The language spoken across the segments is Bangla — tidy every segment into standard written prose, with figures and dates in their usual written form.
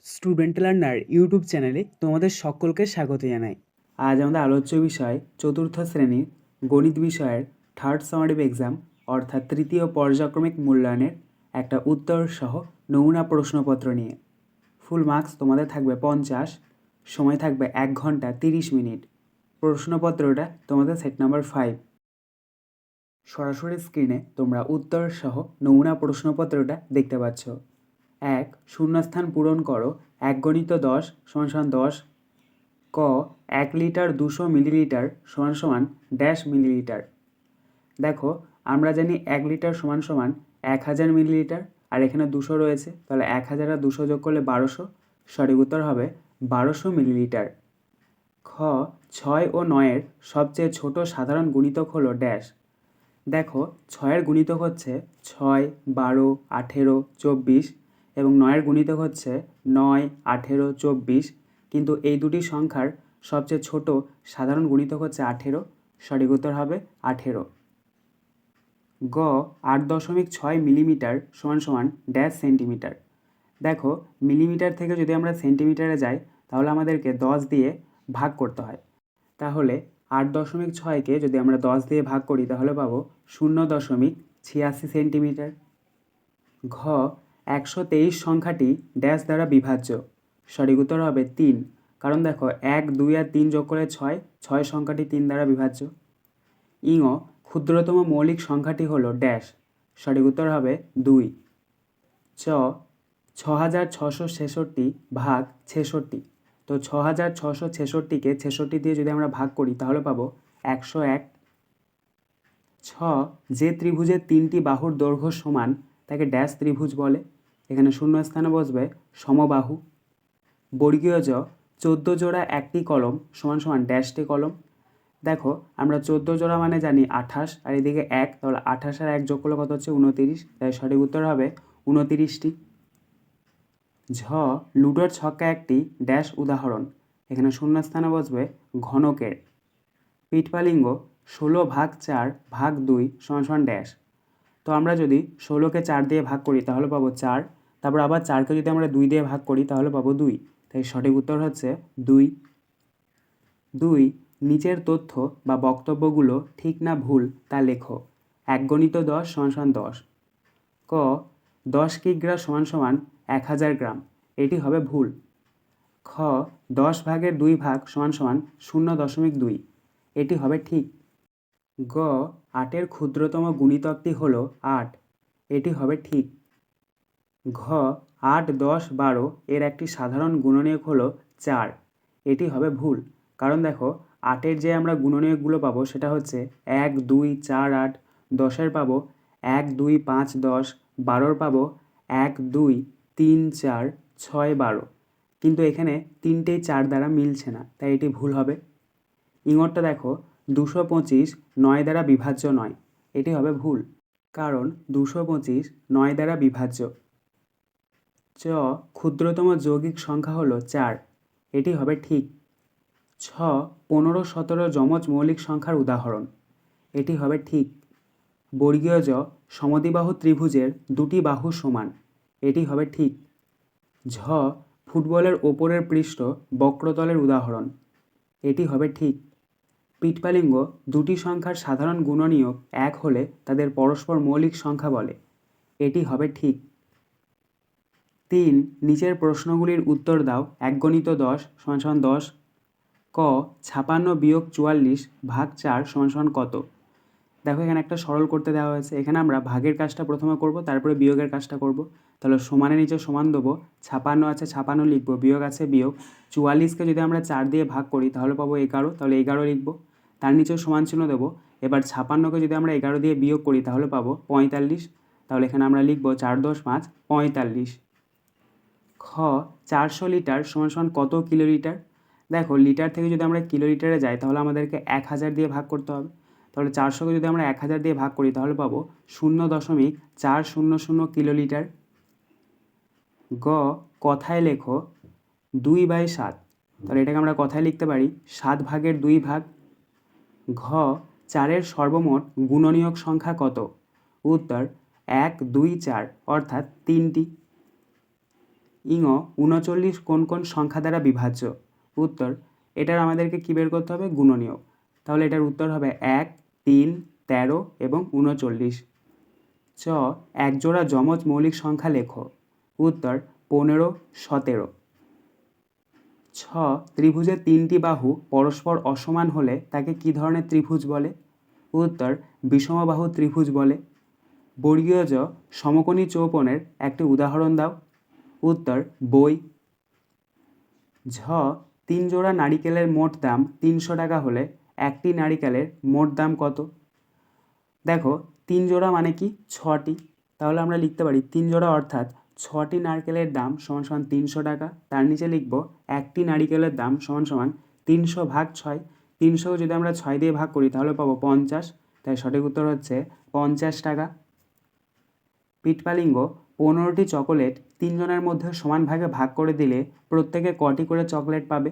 স্টুডেন্ট লার্নার ইউটিউব চ্যানেলে তোমাদের সকলকে স্বাগত জানাই। আজ আমাদের আলোচ্য বিষয় চতুর্থ শ্রেণীর গণিত বিষয়ের থার্ড সামারিভ এক্সাম অর্থাৎ তৃতীয় পর্যায়ক্রমিক মূল্যায়নের একটা উত্তর সহ নমুনা প্রশ্নপত্র নিয়ে। ফুল মার্কস তোমাদের থাকবে 50, সময় থাকবে 1 ঘন্টা 30 মিনিট। প্রশ্নপত্রটা তোমাদের সেট নাম্বার 5। সরাসরি স্ক্রিনে তোমরা উত্তর সহ নমুনা প্রশ্নপত্রটা দেখতে পাচ্ছ। 1. শূন্যস্থান পূরণ করো। 1 × 10 = 10। ক 1 লিটার 200 মিলিলিটার = ড্যাশ মিলিলিটার। দেখো আমরা জানি 1 লিটার = 1000 মিলিলিটার, আর এখানে 200 রয়েছে, তাহলে 1000 আর 200 যোগ করলে 1200। সঠিক উত্তর হবে 1200 মিলিলিটার। খ 6 ও 9-এর সবচেয়ে ছোট সাধারণ গুণিতক হলো ড্যাশ। দেখো 6-এর গুণিতক হচ্ছে 6, 12, 18, 24 এবং 9-এর গুণিতক হচ্ছে 9, 18, 24, কিন্তু এই দুটি সংখ্যার সবচেয়ে ছোট সাধারণ গুণিতক হচ্ছে 18। সঠিক উত্তর হবে 18। গ 8.6 মিলিমিটার = ড্যাশ সেন্টিমিটার। দেখো মিলিমিটার থেকে যদি আমরা সেন্টিমিটারে যাই তাহলে আমাদেরকে 10 দিয়ে ভাগ করতে হয়। তাহলে 8.6কে যদি আমরা 10 দিয়ে ভাগ করি তাহলে পাবো 0.86 সেন্টিমিটার। ঘ 123 সংখ্যাটি ড্যাশ দ্বারা বিভাজ্য। সঠিক উত্তর হবে 3, কারণ দেখো 1, 2 আর 3 যোগ করে 6 সংখ্যাটি 3 দ্বারা বিভাজ্য। ইঙ ক্ষুদ্রতম মৌলিক সংখ্যাটি হলো ড্যাশ। সঠিক উত্তর হবে 2। চ 6666 ভাগ 66। তো 6666কে 66 দিয়ে যদি আমরা ভাগ করি তাহলে পাবো 101। ছ যে ত্রিভুজের 3টি বাহুর দৈর্ঘ্য সমান তাকে ড্যাশ ত্রিভুজ বলে। এখানে শূন্যস্থানে বসবে সমবাহু। বর্গীয় জ 14 জোড়া একটি কলম = ড্যাশটি কলম। দেখো আমরা 14 জোড়া মানে জানি 28, আর এদিকে 1, তাহলে 28 আর 1 যোগ করলে কত হচ্ছে 29, তাই সঠিক উত্তর হবে 29টি। ঝ লুডোর ছক্কা একটি ড্যাশ উদাহরণ। এখানে শূন্যস্থানে বসবে ঘনকের। পিঠপালিঙ্গ 16 ভাগ 4 ভাগ 2 = ড্যাশ। তো আমরা যদি 16কে 4 দিয়ে ভাগ করি তাহলে পাবো 4, তারপর আবার 4কে যদি আমরা 2 দিয়ে ভাগ করি তাহলে পাবো 2, তাই সঠিক উত্তর হচ্ছে 2। 2 নিচের তথ্য বা বক্তব্যগুলো ঠিক না ভুল তা লেখো। 1 × 10 = 10। ক 10 কিগ্রা = 1000 গ্রাম, এটি হবে ভুল। খ 10 ভাগের 2 ভাগ = 0.2, এটি হবে ঠিক। গ 8-এর ক্ষুদ্রতম গুণিতকটি হলো 8, এটি হবে ঠিক। ঘ 8, 10, 12 এর একটি সাধারণ গুণনীয়ক হলো 4, এটি হবে ভুল, কারণ দেখো 8-এর যে আমরা গুণনীয়কগুলো পাবো সেটা হচ্ছে 1, 2, 4, 8, 10-এর পাবো 1, 2, 5, 10, 12-এর পাবো 1, 2, 3, 4, 6, 12, কিন্তু এখানে তিনটেই 4 দ্বারা মিলছে না, তাই এটি ভুল হবে। ইঙরটা দেখো 225 9 দ্বারা বিভাজ্য নয়, এটি হবে ভুল, কারণ 225 9 দ্বারা বিভাজ্য। চ ক্ষুদ্রতম যৌগিক সংখ্যা হলো 4, এটি হবে ঠিক। ছ 15, 17 যমজ মৌলিক সংখ্যার উদাহরণ, এটি হবে ঠিক। বর্গীয় জ সমদ্বিবাহু ত্রিভুজের দুটি বাহু সমান, এটি হবে ঠিক। ঝ ফুটবলের ওপরের পৃষ্ঠ বক্রতলের উদাহরণ, এটি হবে ঠিক। পিঠপালিঙ্গ দুটি সংখ্যার সাধারণ গুণনীয়ক 1 হলে তাদের পরস্পর মৌলিক সংখ্যা বলে, এটি হবে ঠিক। 3 নিচের প্রশ্নগুলির উত্তর দাও। 1 × 10 = 10। ক 56 - 44 ভাগ 4 = কত? দেখো এখানে একটা সরল করতে দেওয়া হয়েছে, এখানে আমরা ভাগের কাজটা প্রথমে করব, তারপরে বিয়োগের কাজটা করব। তাহলে সমানের নিচে সমান দেবো, 56 আছে 56 লিখবো, বিয়োগ আছে বিয়োগ। 44কে যদি আমরা 4 দিয়ে ভাগ করি তাহলে পাবো 11, তাহলে 11 লিখবো, তার নিচেও সমান চিহ্ন দেবো। এবার 56কে যদি আমরা 11 দিয়ে বিয়োগ করি তাহলে পাবো 45, তাহলে এখানে আমরা লিখবো 4, 10, 5, 45। খ 400 লিটার = কত কিলোলিটার? দেখো লিটার থেকে যদি আমরা কিলোলিটারে যাই তাহলে আমাদেরকে 1000 দিয়ে ভাগ করতে হবে, তাহলে 400কে যদি আমরা 1000 দিয়ে ভাগ করি তাহলে পাবো 0.400 কিলোলিটার। গ কথায় লেখো 2/7, তাহলে এটাকে আমরা কথায় লিখতে পারি 7 ভাগের 2 ভাগ। ঘ 4-এর সর্বমোট গুণনীয়ক সংখ্যা কত? উত্তর 1, 2, 4, অর্থাৎ 3টি। ইঙ 39 কোন কোন সংখ্যা দ্বারা বিভাজ্য? উত্তর, এটার আমাদেরকে কী বের করতে হবে? গুণনীয়ক। তাহলে এটার উত্তর হবে 1, 3, 13 এবং 39। চ, একজোড়া যমজ মৌলিক সংখ্যা লেখো। উত্তর, 15, 17। ছ, ত্রিভুজের 3টি বাহু পরস্পর অসমান হলে তাকে কী ধরনের ত্রিভুজ বলে? উত্তর, বিষমবাহু ত্রিভুজ বলে। বর্গীয় জ, সমকোণী চৌকোণের একটি উদাহরণ দাও। উত্তর, বই। ঝ, 3 জোড়া নারিকেলের মোট দাম 300 টাকা হলে একটি নারিকেলের মোট দাম কত? দেখো, 3 জোড়া মানে কি? 6টি। তাহলে আমরা লিখতে পারি 3 জোড়া অর্থাৎ 6টি নারকেলের দাম সমান সমান 300 টাকা। তার নিচে লিখব একটি নারিকেলের দাম সমান সমান 300 ভাগ 6। 300 যদি আমরা 6 দিয়ে ভাগ করি তাহলে পাবো 50। তাই সঠিক উত্তর হচ্ছে 50 টাকা। পিটপালিঙ্গ 15টি চকোলেট 3 জনের মধ্যে সমান ভাগে ভাগ করে দিলে প্রত্যেকে কটি করে চকলেট পাবে?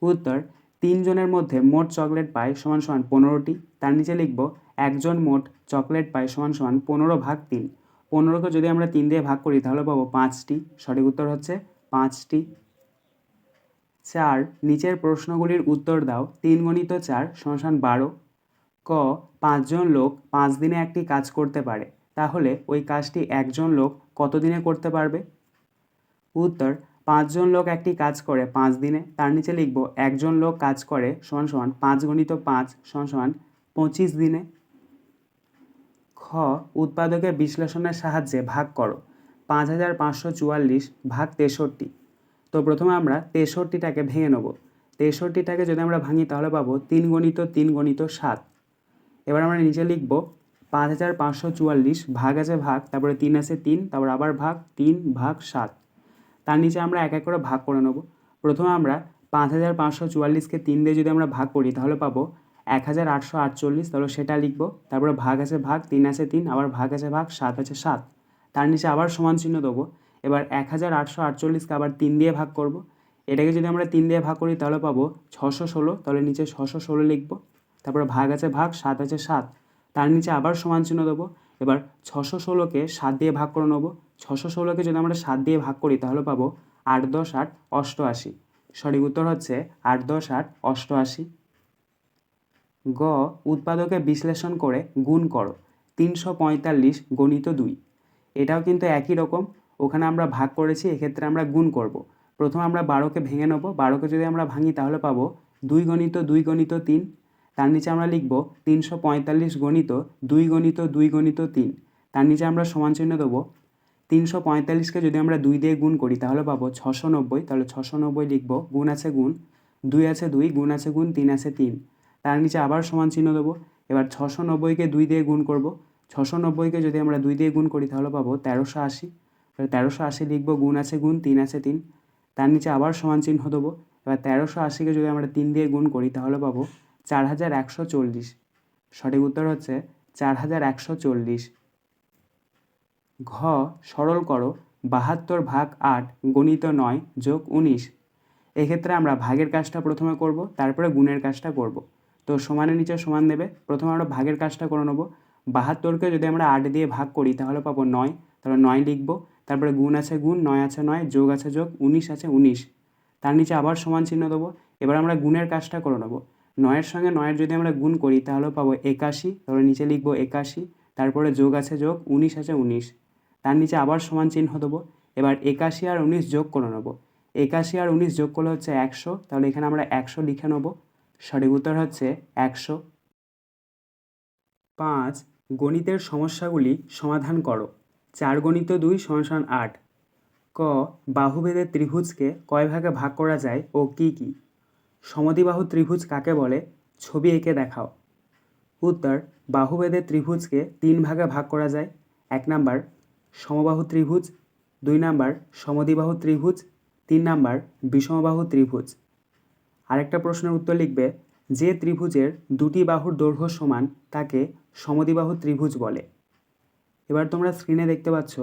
উত্তর, 3 জনের মধ্যে মোট চকলেট পায় সমান সমান 15টি। তার নিচে লিখব একজন মোট চকলেট পায় সমান সমান 15 ভাগ 3। 15কে যদি আমরা 3 দিয়ে ভাগ করি তাহলে পাবো 5টি। সঠিক উত্তর হচ্ছে 5টি। 4, নিচের প্রশ্নগুলির উত্তর দাও। 3 × 4 = 12। ক, 5 জন লোক 5 দিনে একটি কাজ করতে পারে, তাহলে ওই কাজটি একজন লোক কত দিনে করতে পারবে? উত্তর, 5 জন লোক একটি কাজ করে 5 দিনে। তার নিচে লিখব একজন লোক কাজ করে সমান সমান 5 × 5 সমান সমান 25 দিনে। খ, উৎপাদকে বিশ্লেষণের সাহায্যে ভাগ করো। 5544 ভাগ 63। তো প্রথমে আমরা 63টাকে ভেঙে নেব। 63টাকে যদি আমরা ভাঙি তাহলে পাবো 3 × 3 × 7। এবার আমরা নিচে লিখব 5544 ভাগ আছে ভাগ, তারপরে 3 আছে 3, তারপর আবার ভাগ 3 ভাগ 7। তার নিচে আমরা এক এক করে ভাগ করে নেব। প্রথমে আমরা 5544কে 3 দিয়ে যদি আমরা ভাগ করি তাহলে পাবো 1848, তাহলে সেটা লিখব। তারপরে ভাগ আছে ভাগ, 3 আছে 3, আবার ভাগ আছে ভাগ, 7 আছে 7। তার নিচে আবার সমান চিহ্ন দেবো। এবার 1848কে আবার 3 দিয়ে ভাগ করব। এটাকে যদি আমরা 3 দিয়ে ভাগ করি তাহলে পাবো 616, তাহলে নিচে 616 লিখব। তারপরে ভাগ আছে ভাগ, 7 আছে 7। তার নিচে আবার সমান চিহ্ন দেবো। এবার 616কে 7 দিয়ে ভাগ করে নেব। 616কে যদি আমরা 7 দিয়ে ভাগ করি তাহলে পাবো 8 × 10 = 88। সঠিক উত্তর হচ্ছে 8 × 10 = 88। গ, উৎপাদকে বিশ্লেষণ করে গুণ করো। 345 × 2। এটাও কিন্তু একই রকম। ওখানে আমরা ভাগ করেছি, এক্ষেত্রে আমরা গুণ করব। প্রথমে আমরা 12কে ভেঙে নেব। 12কে যদি আমরা ভাঙি তাহলে পাবো 2 × 2 × 3। তার নিচে আমরা লিখব 345 × 2 × 2 × 3। তার নিচে আমরা সমান চিহ্ন দেবো। 345কে যদি আমরা 2 দিয়ে গুণ করি তাহলে পাবো 690, তাহলে 690 লিখব। গুণ আছে গুণ, 2 আছে 2, গুণ আছে গুণ, 3 আছে 3। তার নিচে আবার সমান চিহ্ন দেবো। এবার 690কে 2 দিয়ে গুণ করব। 690কে যদি আমরা 2 দিয়ে গুণ করি তাহলে পাবো 1380, তাহলে 1380 লিখব। গুণ আছে গুণ, 3 আছে 3। তার নিচে আবার সমান চিহ্ন দেবো। এবার 1380কে যদি আমরা 3 দিয়ে গুণ করি তাহলে পাবো 4140। সঠিক উত্তর হচ্ছে 4140। ঘ, সরল করো। 72 ভাগ 8 × 9 + 19। এক্ষেত্রে আমরা ভাগের কাজটা প্রথমে করব, তারপরে গুণের কাজটা করব। তো সমানের নিচে সমান দেবে। প্রথমে আমরা ভাগের কাজটা করে নেব। 72কে যদি আমরা 8 দিয়ে ভাগ করি তাহলে পাবো 9, তাহলে 9 লিখব। তারপরে গুণ আছে গুণ, 9 আছে 9, যোগ আছে যোগ, 19 আছে 19। তার নিচে আবার সমান চিহ্ন দেবো। এবার আমরা গুণের কাজটা করে নেব। 9-এর সঙ্গে 9-এর যদি আমরা গুণ করি তাহলে পাবো 81, তাহলে নিচে লিখব 81। তারপরে যোগ আছে যোগ, 19 আছে 19। তার নিচে আবার সমান চিহ্ন দেবো। এবার 81 আর 19 যোগ করে নেব। 81 আর 19 যোগ করলে হচ্ছে 100, তাহলে এখানে আমরা 100 লিখে নেব। সঠিক উত্তর হচ্ছে 100। 5, গণিতের সমস্যাগুলি সমাধান করো। 4 × 2 = 8। ক, বাহুভেদে ত্রিভুজকে কয় ভাগে ভাগ করা যায় ও কি কি? সমদ্বিবাহু ত্রিভুজ কাকে বলে? ছবি এঁকে দেখাও। উত্তর, বাহুভেদে ত্রিভুজকে 3 ভাগে ভাগ করা যায়। 1 নাম্বার সমবাহু ত্রিভুজ, 2 নাম্বার সমদ্বিবাহু ত্রিভুজ, 3 নাম্বার বিষমবাহু ত্রিভুজ। আরেকটা প্রশ্নের উত্তর লিখবে, যে ত্রিভুজের দুটি বাহুর দৈর্ঘ্য সমান তাকে সমদ্বিবাহু ত্রিভুজ বলে। এবার তোমরা স্ক্রিনে দেখতে পাচ্ছ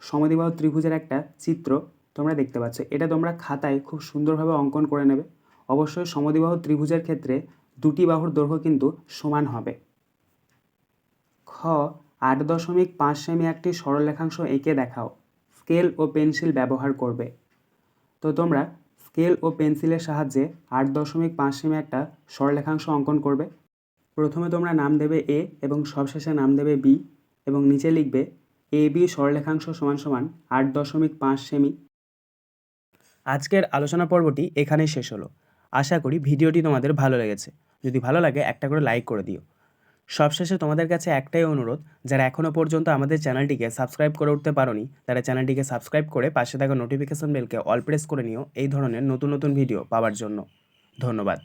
সমদ্বিবাহু ত্রিভুজের একটা চিত্র তোমরা দেখতে পাচ্ছ। এটা তোমরা খাতায় খুব সুন্দরভাবে অঙ্কন করে নেবে। অবশ্যই সমদ্বিবাহু ত্রিভুজের ক্ষেত্রে দুটি বাহুর দৈর্ঘ্য কিন্তু সমান হবে। খ, 8.5 সেমি একটি সরলরেখাংশ এঁকে দেখাও। স্কেল ও পেন্সিল ব্যবহার করবে। তো তোমরা স্কেল ও পেন্সিলের সাহায্যে 8.5 সেমি একটা সরলরেখাংশ অঙ্কন করবে। প্রথমে তোমরা নাম দেবে এ এবং সবশেষে নাম দেবে বি এবং নিচে লিখবে এ বি সরলরেখাংশ সমান সমান 8.5 সেমি। আজকের আলোচনা পর্বটি এখানেই শেষ হলো। আশা করি ভিডিওটি তোমাদের ভালো লেগেছে। যদি ভালো লাগে একটা করে লাইক করে দিও। সবশেষে তোমাদের কাছে একটাই অনুরোধ, যারা এখনও পর্যন্ত আমাদের চ্যানেলটিকে সাবস্ক্রাইব করে উঠতে পারোনি তারা চ্যানেলটিকে সাবস্ক্রাইব করে পাশে থাকা নোটিফিকেশন বেলকে অল প্রেস করে নিও এই ধরনের নতুন নতুন ভিডিও পাওয়ার জন্য। ধন্যবাদ।